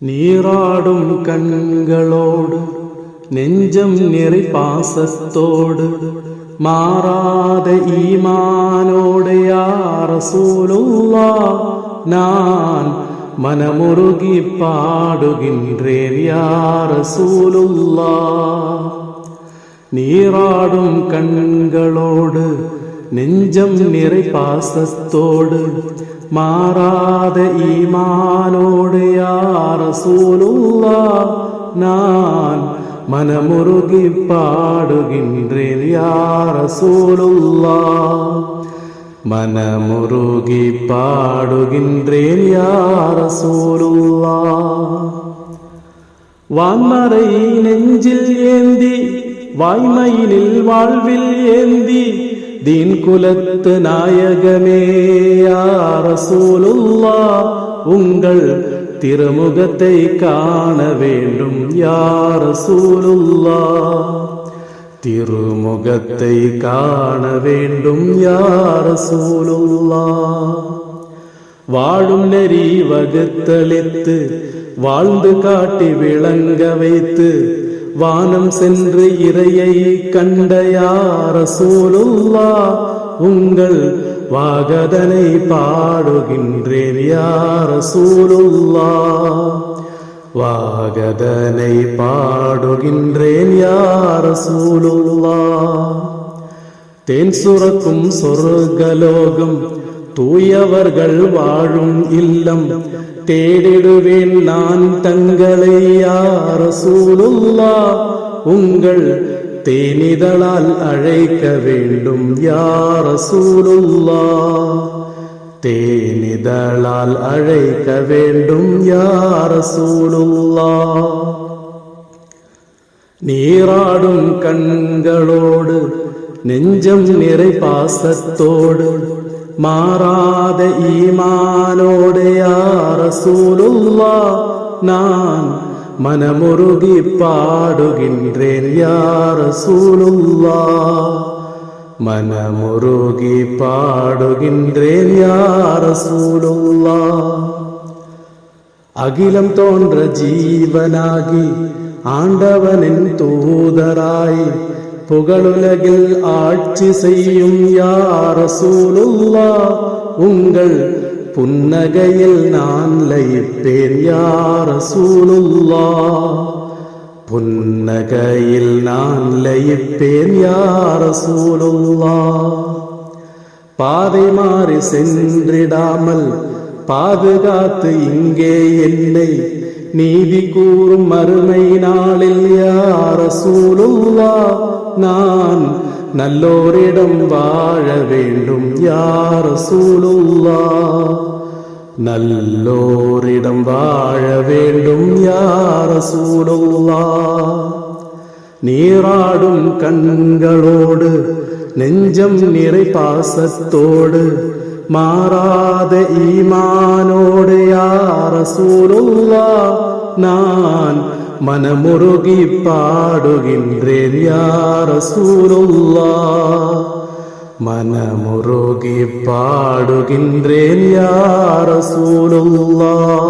நீராடும் கண்களோடு நெஞ்சம் நிறை பாசத்தோடு மாறாத ஈமானோடு யா ரசூலுல்லாஹ் நான் மனமுருகி பாடுகின்றேன் யா ரசூலுல்லாஹ். நீராடும் கண்களோடு நெஞ்சம் நிறை பாசத்தோடு மாறாத ஈமானோடு யா ரசூலுல்லாஹ் நான் மனமுருகி பாடுகின்றேன் யா ரசூலுல்லாஹ். மனமுருகி பாடுகின்றேன் யா ரசூலுல்லாஹ். வான்மறை நெஞ்சில் ஏந்தி வாய்மையினில் வாழ்வில் ஏந்தி தீன் குலத்து நாயகமே யா ரசூலுல்லாஹ் உங்கள் திருமுகத்தை காண வேண்டும் யா ரசூலுல்லாஹ். திருமுகத்தை காண வேண்டும் யா ரசூலுல்லாஹ். வாழும் நெறி வகுத்தளித்து வாழ்ந்து காட்டி விளங்க வைத்து வானம் சென்று இறையை கண்ட யா ரசூலுல்லாஹ் உங்கள் வாகதனை பாடுகின்றேன் யா ரசூலுல்லாஹ். வாகதனை பாடுகின்றேன் யா ரசூலுல்லாஹ். தேன் சுரக்கும் சொர்க்கலோகம் தூயவர்கள் வாழும் இல்லம் தேடிடுவேன் நான் தங்களை யா ரசூலுல்லாஹ் உங்கள் தேனிதழால் அழைக்க வேண்டும் யா ரசூலுல்லாஹ். தேனிதழால் அழைக்க வேண்டும் யா ரசூலுல்லாஹ். நீராடும் கண்களோடு நெஞ்சம் நிறை பாசத்தோடு மாறாத ஈமானோடு யா ரசூலுல்லாஹ் நான் மனமுருகி பாடுகின்றேன் யா ரசூலுல்லாஹ். மனமுருகி பாடுகின்றேன் யா ரசூலுல்லாஹ். அகிலம் தோன்ற ஜீவனாகி ஆண்டவனின் தூதராய் புகழுலகில் ஆட்சி செய்யும் யா ரசூலுல்லாஹ் உங்கள் புன்னகையில் நான் லயிப்பேன் யா ரசூலுல்லாஹ். புன்னகையில் நான் லயிப்பேன் யா ரசூலுல்லாஹ். பாதை மாறி சென்றிடாமல் பாதுகாத்து இங்கே என்னை நீதி கூறும் மறுமை நாளில் யா ரசூலுல்லாஹ் நான் நல்லோரிடம் வாழ வேண்டும் யா ரசூலுல்லாஹ். நல்லோரிடம் வாழ வேண்டும் யா ரசூலுல்லாஹ். நீராடும் கண்களோடு நெஞ்சம் நிறை பாசத்தோடு மாறாத ஈமானோடு யா ரசூலுல்லாஹ் நான் மனமுருகி பாடுகின்றேன் யா ரசூலுல்லாஹ். மனமுருகி பாடுகின்றேன் யா ரசூலுல்லாஹ்.